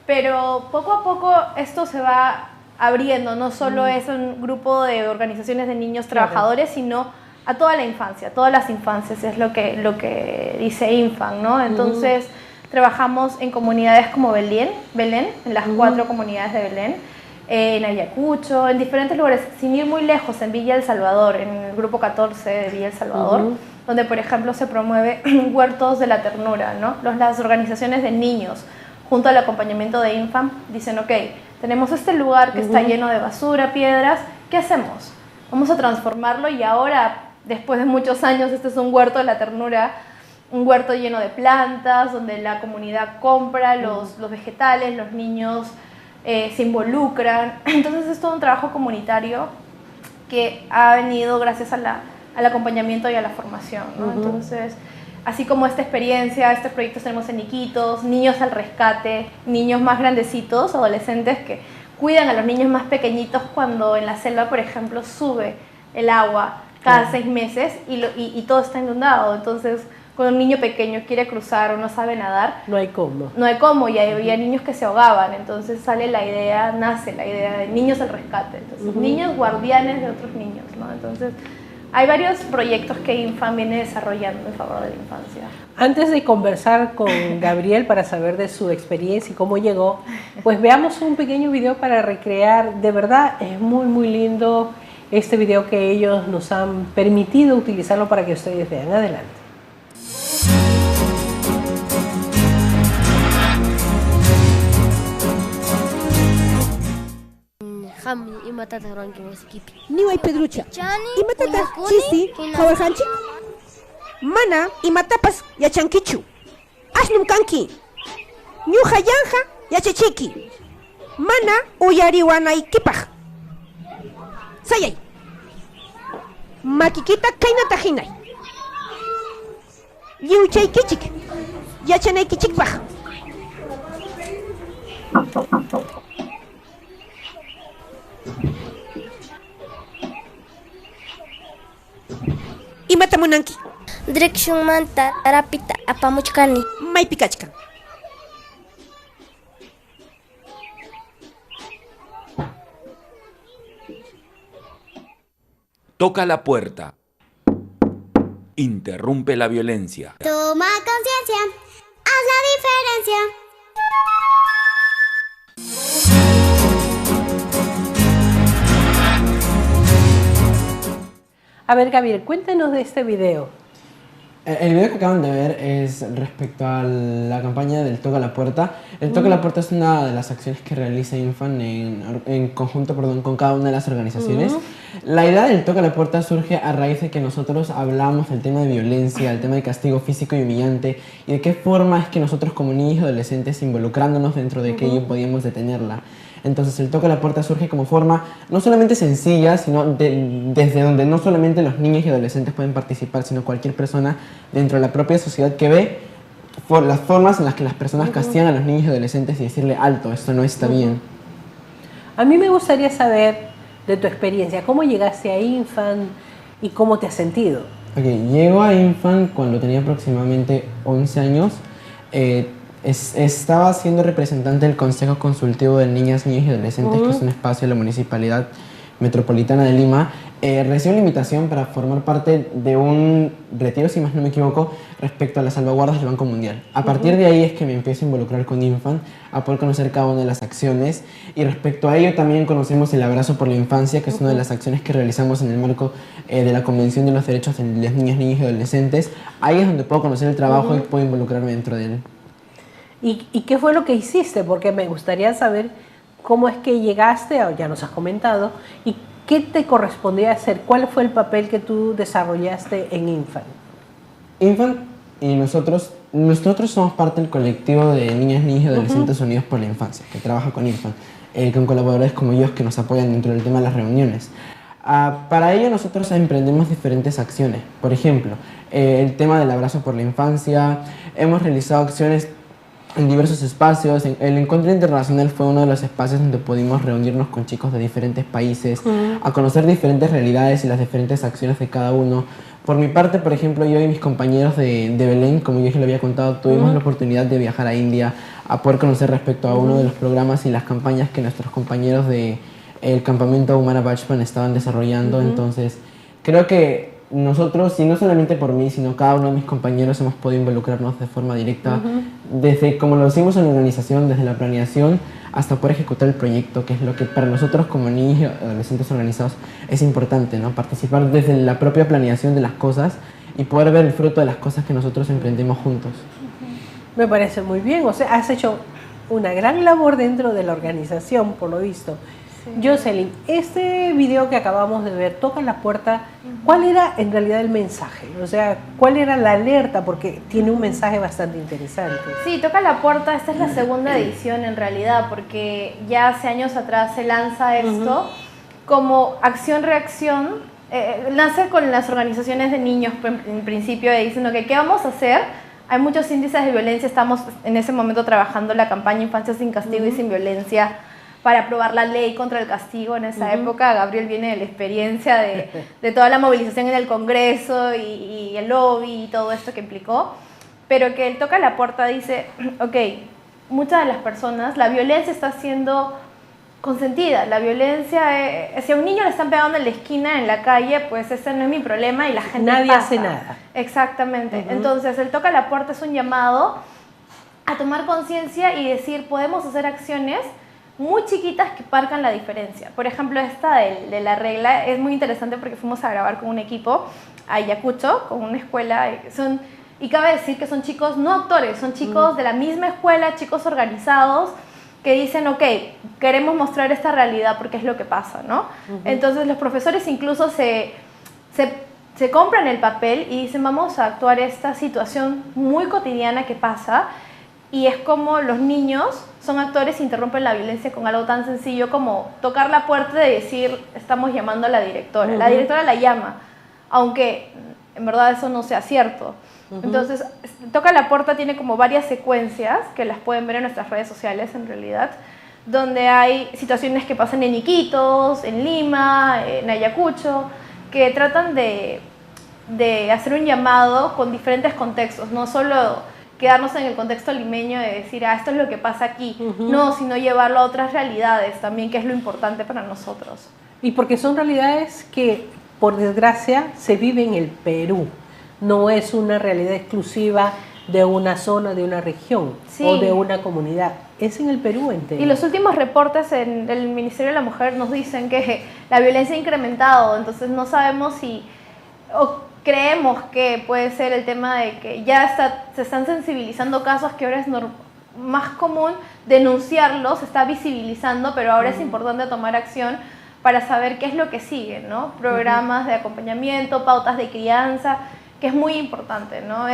pero poco a poco esto se va abriendo, no solo es un grupo de organizaciones de niños trabajadores, sino a toda la infancia, todas las infancias, es lo que dice Infant, ¿no? Entonces, trabajamos en comunidades como Belén, en las 4 comunidades de Belén, en Ayacucho, en diferentes lugares, sin ir muy lejos, en Villa El Salvador, en el grupo 14 de Villa El Salvador, donde, por ejemplo, se promueve huertos de la ternura, ¿no? Las organizaciones de niños, junto al acompañamiento de Infant, dicen, ok, tenemos este lugar que está lleno de basura, piedras, ¿qué hacemos? Vamos a transformarlo y ahora, después de muchos años, este es un huerto de la ternura, un huerto lleno de plantas, donde la comunidad compra los vegetales, los niños se involucran. Entonces es todo un trabajo comunitario que ha venido gracias al acompañamiento y a la formación, ¿no? Entonces, así como esta experiencia, estos proyectos tenemos en Iquitos, niños al rescate, niños más grandecitos, adolescentes que cuidan a los niños más pequeñitos cuando en la selva, por ejemplo, sube el agua cada 6 meses y todo está inundado. Entonces, cuando un niño pequeño quiere cruzar o no sabe nadar, no hay cómo. No hay cómo, y había niños que se ahogaban. Entonces nace la idea de niños al rescate. Entonces, niños guardianes de otros niños, ¿no? Entonces, hay varios proyectos que Infant viene desarrollando en favor de la infancia. Antes de conversar con Gabriel para saber de su experiencia y cómo llegó, pues veamos un pequeño video para recrear. De verdad, es muy, muy lindo este video que ellos nos han permitido utilizarlo para que ustedes vean. Adelante. Niway Pedrucha. Imatata chisti kawajanchi. Mana imatapas yachankichu. Ashnum kanki. Ñuja yanja yachachiki. Mana uyariwanaykipaj. Sayay. Makikita kainata hinay. Liuchaykichik. Yachanaykichikpaj. Imatamunanki. Direction manta rapita apamuchkani. May pikachka. Toca la puerta. Interrumpe la violencia. Toma conciencia. Haz la diferencia. A ver, Gabriel, cuéntanos de este video. El video que acaban de ver es respecto a la campaña del Toca la Puerta. El Toca la Puerta es una de las acciones que realiza Infant en conjunto con cada una de las organizaciones. La idea del toca la puerta surge a raíz de que nosotros hablamos del tema de violencia, el tema de castigo físico y humillante, y de qué forma es que nosotros como niños y adolescentes, involucrándonos dentro de aquello, podíamos detenerla. Entonces el toca la puerta surge como forma no solamente sencilla, sino desde donde no solamente los niños y adolescentes pueden participar, sino cualquier persona dentro de la propia sociedad que ve las formas en las que las personas castigan a los niños y adolescentes y decirle alto, esto no está bien. A mí me gustaría saber de tu experiencia, ¿cómo llegaste a Infant y cómo te has sentido? Llego a Infant cuando tenía aproximadamente 11 años. Estaba siendo representante del Consejo Consultivo de Niñas, Niños y Adolescentes, que es un espacio de la Municipalidad Metropolitana de Lima. Recibí la invitación para formar parte de un retiro, si más no me equivoco, respecto a las salvaguardas del Banco Mundial. A partir de ahí es que me empiezo a involucrar con Infant, a poder conocer cada una de las acciones, y respecto a ello también conocemos el Abrazo por la Infancia, que es una de las acciones que realizamos en el marco de la Convención de los Derechos de las Niñas, Niños y Adolescentes. Ahí es donde puedo conocer el trabajo y puedo involucrarme dentro de él. ¿Y qué fue lo que hiciste? Porque me gustaría saber cómo es que llegaste, ya nos has comentado, y qué te correspondía hacer. ¿Cuál fue el papel que tú desarrollaste en Infant? Infant y nosotros somos parte del colectivo de Niñas, Niños y Adolescentes Unidos por la Infancia, que trabaja con Infant, con colaboradores como ellos que nos apoyan dentro del tema de las reuniones. Para ello nosotros emprendemos diferentes acciones. Por ejemplo, el tema del Abrazo por la Infancia. Hemos realizado acciones en diversos espacios. El Encuentro Internacional fue uno de los espacios donde pudimos reunirnos con chicos de diferentes países, a conocer diferentes realidades y las diferentes acciones de cada uno. Por mi parte, por ejemplo, yo y mis compañeros de Belén, como yo ya lo había contado, tuvimos la oportunidad de viajar a India a poder conocer respecto a uno de los programas y las campañas que nuestros compañeros del campamento Humana Bachpan estaban desarrollando. Entonces, creo que nosotros, y no solamente por mí, sino cada uno de mis compañeros, hemos podido involucrarnos de forma directa, desde como lo hicimos en la organización, desde la planeación hasta poder ejecutar el proyecto, que es lo que para nosotros como niños y adolescentes organizados es importante, ¿no? Participar desde la propia planeación de las cosas y poder ver el fruto de las cosas que nosotros emprendemos juntos. Me parece muy bien, o sea, has hecho una gran labor dentro de la organización, por lo visto. Jocelyn, este video que acabamos de ver, Toca la Puerta, ¿cuál era en realidad el mensaje? O sea, ¿cuál era la alerta? Porque tiene un mensaje bastante interesante. Sí, Toca la Puerta, esta es la segunda edición en realidad, porque ya hace años atrás se lanza esto como acción-reacción. Nace con las organizaciones de niños en principio, dicen, okay, ¿qué vamos a hacer? Hay muchos índices de violencia, estamos en ese momento trabajando la campaña Infancia sin Castigo y sin Violencia, para aprobar la ley contra el castigo en esa época. Gabriel viene de la experiencia de toda la movilización en el Congreso y el lobby y todo esto que implicó, pero que él Toca la Puerta dice, ok, muchas de las personas, la violencia está siendo consentida, la violencia, si a un niño le están pegando en la esquina, en la calle, pues ese no es mi problema y la gente Nadie pasa. hace nada. Exactamente, entonces el Toca la Puerta es un llamado a tomar conciencia y decir, podemos hacer acciones muy chiquitas que marcan la diferencia. Por ejemplo, esta de la regla es muy interesante porque fuimos a grabar con un equipo a Ayacucho, con una escuela, y cabe decir que son chicos no actores, son chicos de la misma escuela, chicos organizados, que dicen, ok, queremos mostrar esta realidad porque es lo que pasa, ¿no? Entonces los profesores incluso se compran el papel y dicen, vamos a actuar esta situación muy cotidiana que pasa, y es como los niños son actores e interrumpen la violencia con algo tan sencillo como tocar la puerta y decir, estamos llamando a la directora. La directora la llama, aunque en verdad eso no sea cierto. Entonces, Toca la Puerta tiene como varias secuencias, que las pueden ver en nuestras redes sociales en realidad, donde hay situaciones que pasan en Iquitos, en Lima, en Ayacucho, que tratan de hacer un llamado con diferentes contextos, no solo quedarnos en el contexto limeño de decir, esto es lo que pasa aquí, no, sino llevarlo a otras realidades también, que es lo importante para nosotros. Y porque son realidades que, por desgracia, se viven en el Perú, no es una realidad exclusiva de una zona, de una región o de una comunidad, es en el Perú entero. Y los últimos reportes del Ministerio de la Mujer nos dicen que la violencia ha incrementado, entonces no sabemos si... creemos que puede ser el tema de que ya se están sensibilizando casos que ahora es más común denunciarlos, se está visibilizando, pero ahora es importante tomar acción para saber qué es lo que sigue, ¿no? Programas de acompañamiento, pautas de crianza, que es muy importante, ¿no?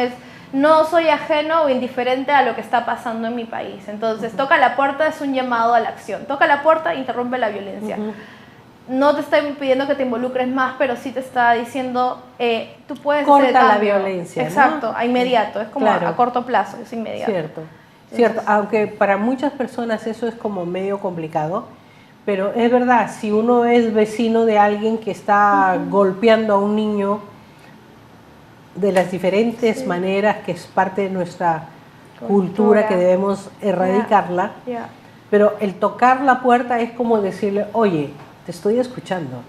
No soy ajeno o indiferente a lo que está pasando en mi país. Entonces, toca la puerta es un llamado a la acción. Toca la puerta, interrumpe la violencia. No te está pidiendo que te involucres más, pero sí te está diciendo, tú puedes corta hacer la violencia. Exacto, ¿no? a inmediato, es como claro. a corto plazo, es inmediato. Cierto, cierto. Aunque para muchas personas eso es como medio complicado, pero es verdad, si uno es vecino de alguien que está golpeando a un niño de las diferentes maneras, que es parte de nuestra cultura que debemos erradicarla, pero el tocar la puerta es como decirle, oye, te estoy escuchando.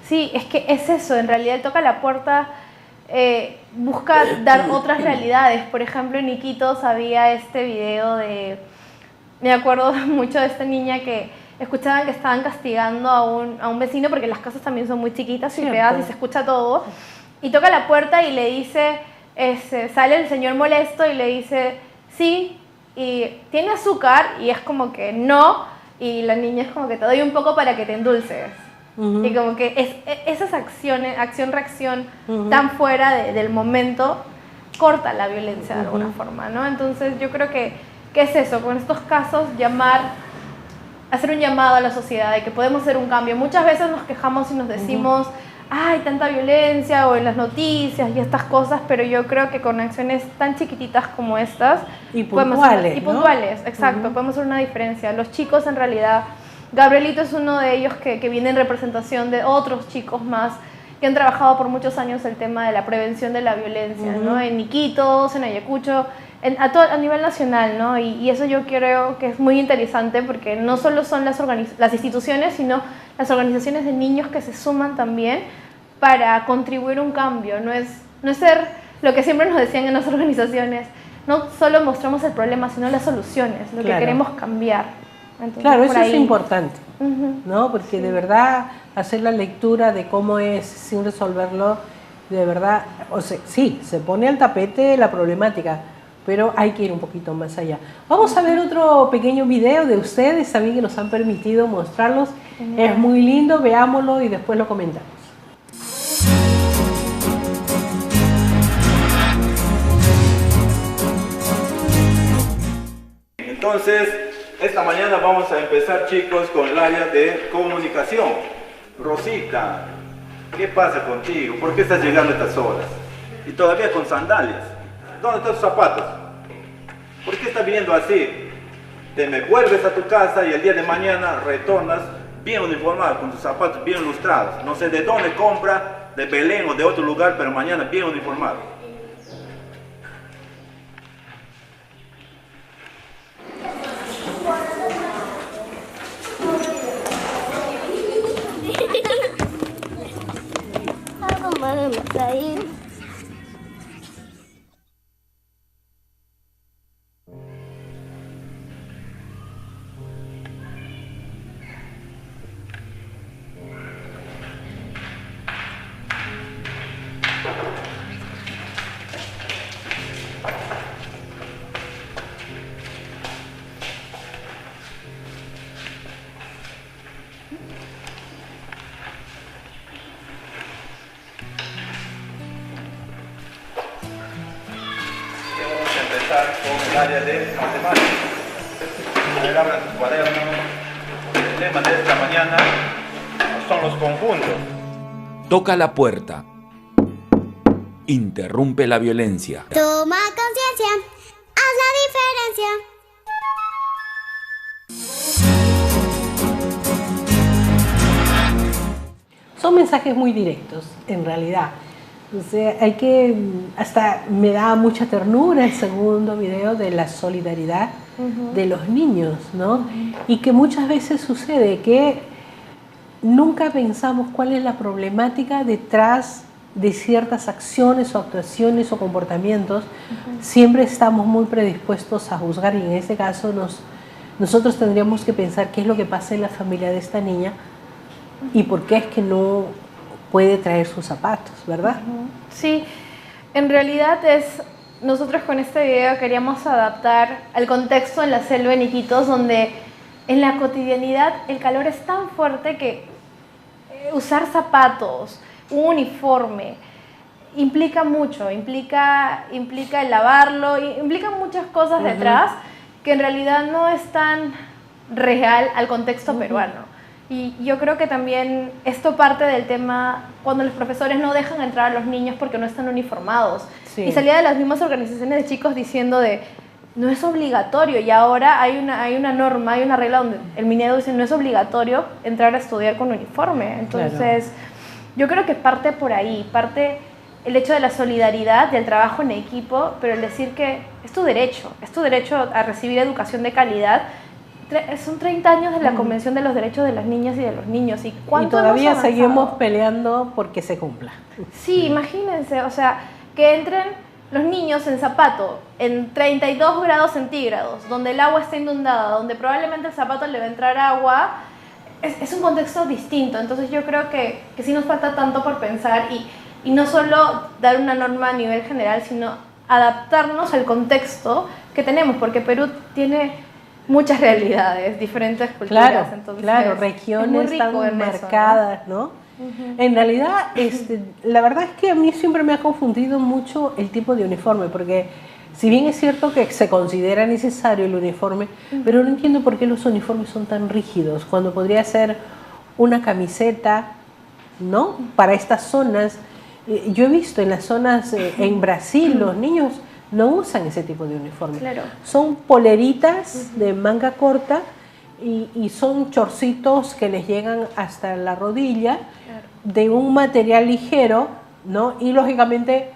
Sí, es que es eso, en realidad el toca la puerta busca dar otras realidades. Por ejemplo, en Iquitos había este video de, me acuerdo mucho de esta niña que escuchaban que estaban castigando a un vecino porque las casas también son muy chiquitas y pegadas y se escucha todo, y toca la puerta y le dice, sale el señor molesto y le dice, sí, y tiene azúcar, y es como que no, y la niña es como que te doy un poco para que te endulces. Y como que esas acciones, acción-reacción tan fuera del momento, corta la violencia de alguna forma, ¿no? Entonces yo creo que es eso, con estos casos hacer un llamado a la sociedad de que podemos hacer un cambio. Muchas veces nos quejamos y nos decimos, ay, tanta violencia, o en las noticias y estas cosas, pero yo creo que con acciones tan chiquititas como estas y puntuales, exacto, podemos hacer una diferencia. Los chicos, en realidad, Gabrielito es uno de ellos que viene en representación de otros chicos más que han trabajado por muchos años el tema de la prevención de la violencia, ¿no? En Iquitos, en Ayacucho, a nivel nacional, ¿no? Y eso yo creo que es muy interesante, porque no solo son las instituciones, sino las organizaciones de niños que se suman también para contribuir a un cambio. No es ser lo que siempre nos decían en las organizaciones, no solo mostramos el problema, sino las soluciones, lo que queremos cambiar. Entonces, claro, eso es importante, ¿no? Porque de verdad hacer la lectura de cómo es sin resolverlo, de verdad, o sea, sí, se pone al tapete la problemática, pero hay que ir un poquito más allá. Vamos a ver otro pequeño video de ustedes también que nos han permitido mostrarlos. Es muy lindo, veámoslo y después lo comentamos. Entonces, esta mañana vamos a empezar, chicos, con el área de comunicación. Rosita, ¿qué pasa contigo? ¿Por qué estás llegando a estas horas? Y todavía con sandalias. ¿Dónde están tus zapatos? ¿Por qué estás viniendo así? Te me vuelves a tu casa y el día de mañana retornas bien uniformado, con tus zapatos bien lustrados. No sé de dónde compra, de Belén o de otro lugar, pero mañana bien uniformado. Con el área de matemáticas. A ver, abran sus cuadernos. El tema de esta mañana son los conjuntos. Toca la puerta. Interrumpe la violencia. Toma conciencia, haz la diferencia. Son mensajes muy directos, en realidad. O sea, hasta me da mucha ternura el segundo video de la solidaridad de los niños, ¿no? Y que muchas veces sucede que nunca pensamos cuál es la problemática detrás de ciertas acciones o actuaciones o comportamientos. Siempre estamos muy predispuestos a juzgar, y en este caso nosotros tendríamos que pensar qué es lo que pasa en la familia de esta niña y por qué es que no puede traer sus zapatos, ¿verdad? Sí, en realidad nosotros con este video queríamos adaptar al contexto en la selva en Iquitos, donde en la cotidianidad el calor es tan fuerte que usar zapatos, un uniforme, implica mucho, implica el lavarlo, implica muchas cosas detrás que en realidad no es tan real al contexto peruano. Y yo creo que también esto parte del tema cuando los profesores no dejan entrar a los niños porque no están uniformados. Sí. Y salía de las mismas organizaciones de chicos diciendo de no es obligatorio, y ahora hay una norma, hay una regla donde el Minedu dice no es obligatorio entrar a estudiar con uniforme. Entonces, yo creo que parte por ahí, parte el hecho de la solidaridad, del trabajo en equipo, pero el decir que es tu derecho a recibir educación de calidad. Son 30 años de la Convención de los Derechos de las Niñas y de los Niños. ¿Y todavía seguimos peleando porque se cumpla? Sí, imagínense, o sea, que entren los niños en zapato en 32 grados centígrados, donde el agua está inundada, donde probablemente el zapato le va a entrar agua, es un contexto distinto. Entonces yo creo que sí nos falta tanto por pensar y no solo dar una norma a nivel general, sino adaptarnos al contexto que tenemos, porque Perú tiene muchas realidades, diferentes culturas. Entonces, claro, regiones tan marcadas, ¿no? En realidad, la verdad es que a mí siempre me ha confundido mucho el tipo de uniforme, porque si bien es cierto que se considera necesario el uniforme, pero no entiendo por qué los uniformes son tan rígidos, cuando podría ser una camiseta, ¿no? Para estas zonas. Yo he visto en las zonas, en Brasil, los niños no usan ese tipo de uniforme. Claro. Son poleritas de manga corta y son chorcitos que les llegan hasta la rodilla, de un material ligero, ¿no? Y lógicamente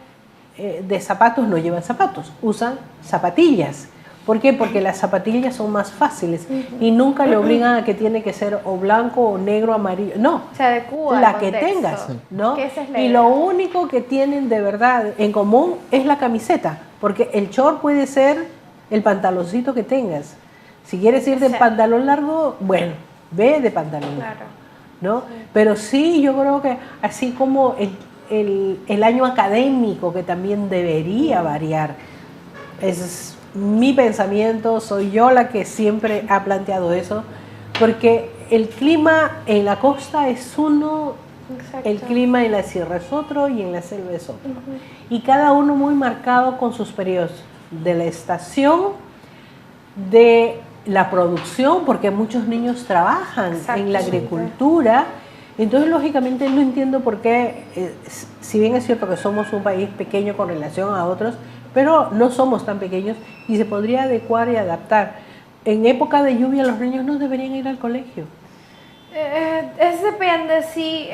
de zapatos no llevan zapatos, usan zapatillas. ¿Por qué? Porque las zapatillas son más fáciles y nunca le obligan a que tiene que ser o blanco o negro, amarillo. No, se adecua la que tengas, ¿no? Y lo único que tienen de verdad en común es la camiseta, porque el short puede ser el pantaloncito que tengas. Si quieres ir de pantalón largo, bueno, ve de pantalón largo, ¿no? Sí. Pero sí, yo creo que así como el año académico, que también debería variar, es mi pensamiento, soy yo la que siempre ha planteado eso, porque el clima en la costa es uno, el clima en la sierra es otro y en la selva es otro. Y cada uno muy marcado con sus periodos de la estación, de la producción, porque muchos niños trabajan en la agricultura. Entonces, lógicamente, no entiendo por qué, si bien es cierto que somos un país pequeño con relación a otros, pero no somos tan pequeños y se podría adecuar y adaptar. En época de lluvia los niños no deberían ir al colegio. Depende, sí,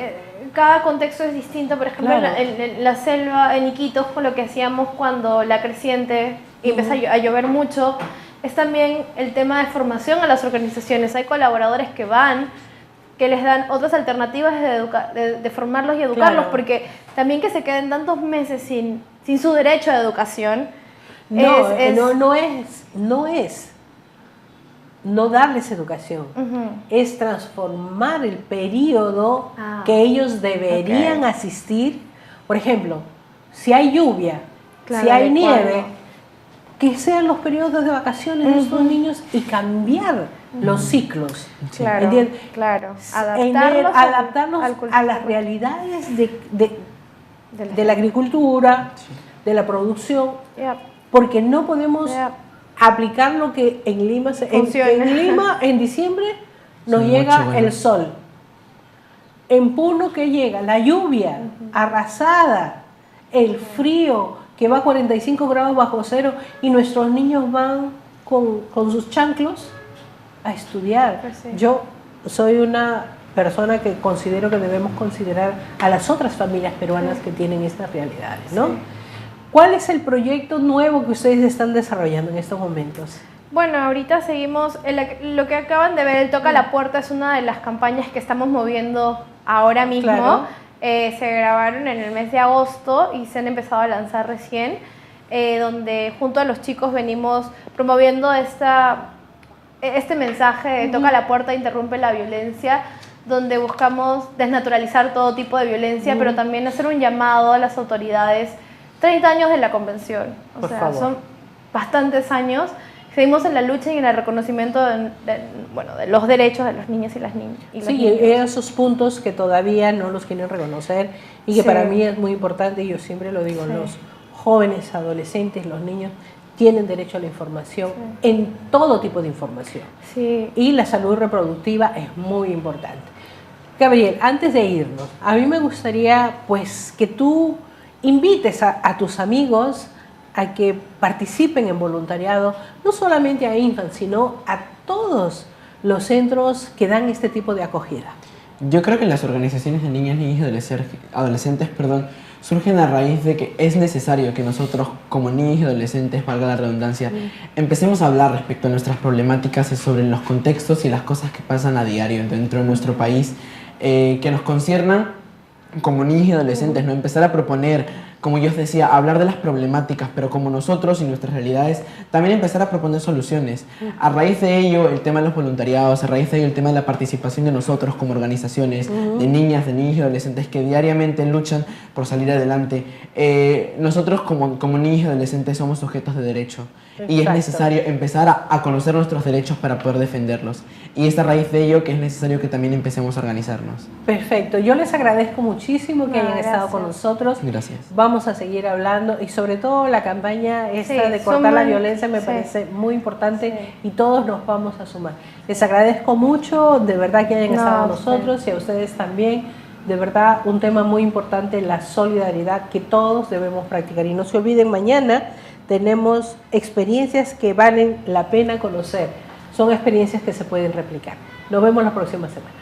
cada contexto es distinto. Por ejemplo, en la selva, en Iquitos, con lo que hacíamos cuando la creciente empieza a llover mucho, es también el tema de formación a las organizaciones. Hay colaboradores que van, que les dan otras alternativas de formarlos y educarlos, porque también que se queden tantos meses sin su derecho a educación, no es no darles educación, es transformar el periodo que ellos deberían asistir. Por ejemplo, si hay lluvia, si hay nieve, que sean los periodos de vacaciones de estos niños y cambiar los ciclos. Adaptarlos a las realidades de la agricultura, de la producción, porque no podemos aplicar lo que en Lima en Lima en diciembre nos llega el sol, en Puno que llega la lluvia arrasada, el frío que va a 45 grados bajo cero y nuestros niños van con sus chanclos a estudiar. Yo soy una persona que considero que debemos considerar a las otras familias peruanas que tienen estas realidades, ¿no? ¿Cuál es el proyecto nuevo que ustedes están desarrollando en estos momentos? Bueno, ahorita seguimos, lo que acaban de ver, el Toca la Puerta, es una de las campañas que estamos moviendo ahora mismo. Se grabaron en el mes de agosto y se han empezado a lanzar recién, donde junto a los chicos venimos promoviendo este mensaje de Toca la Puerta, interrumpe la violencia, donde buscamos desnaturalizar todo tipo de violencia, pero también hacer un llamado a las autoridades. 30 años de la convención, o sea, son bastantes años, seguimos en la lucha y en el reconocimiento de los derechos de los niños y las niñas. Sí, esos puntos que todavía no los quieren reconocer y que para mí es muy importante, y yo siempre lo digo, los jóvenes, adolescentes, los niños tienen derecho a la información, en todo tipo de información. Y la salud reproductiva es muy importante. Gabriel, antes de irnos, a mí me gustaría pues que tú invites a tus amigos a que participen en voluntariado, no solamente a Infant, sino a todos los centros que dan este tipo de acogida. Yo creo que las organizaciones de niñas, niños y adolescentes surgen a raíz de que es necesario que nosotros, como niños y adolescentes, valga la redundancia, empecemos a hablar respecto a nuestras problemáticas sobre los contextos y las cosas que pasan a diario dentro de nuestro país, que nos conciernan como niños y adolescentes, ¿no? Empezar a proponer, como yo os decía, hablar de las problemáticas, pero como nosotros y nuestras realidades, también empezar a proponer soluciones. A raíz de ello, el tema de los voluntariados, a raíz de ello, el tema de la participación de nosotros como organizaciones, de niñas, de niños y adolescentes que diariamente luchan por salir adelante. Nosotros como niños y adolescentes somos sujetos de derecho. Y es necesario empezar a conocer nuestros derechos para poder defenderlos. Y es a raíz de ello que es necesario que también empecemos a organizarnos. Perfecto. Yo les agradezco muchísimo que hayan estado con nosotros. Gracias. Vamos a seguir hablando y sobre todo la campaña esta de cortar la violencia me parece muy importante y todos nos vamos a sumar. Les agradezco mucho, de verdad, que hayan estado con nosotros y a ustedes también. De verdad, un tema muy importante, la solidaridad que todos debemos practicar. Y no se olviden, mañana tenemos experiencias que valen la pena conocer. Son experiencias que se pueden replicar. Nos vemos la próxima semana.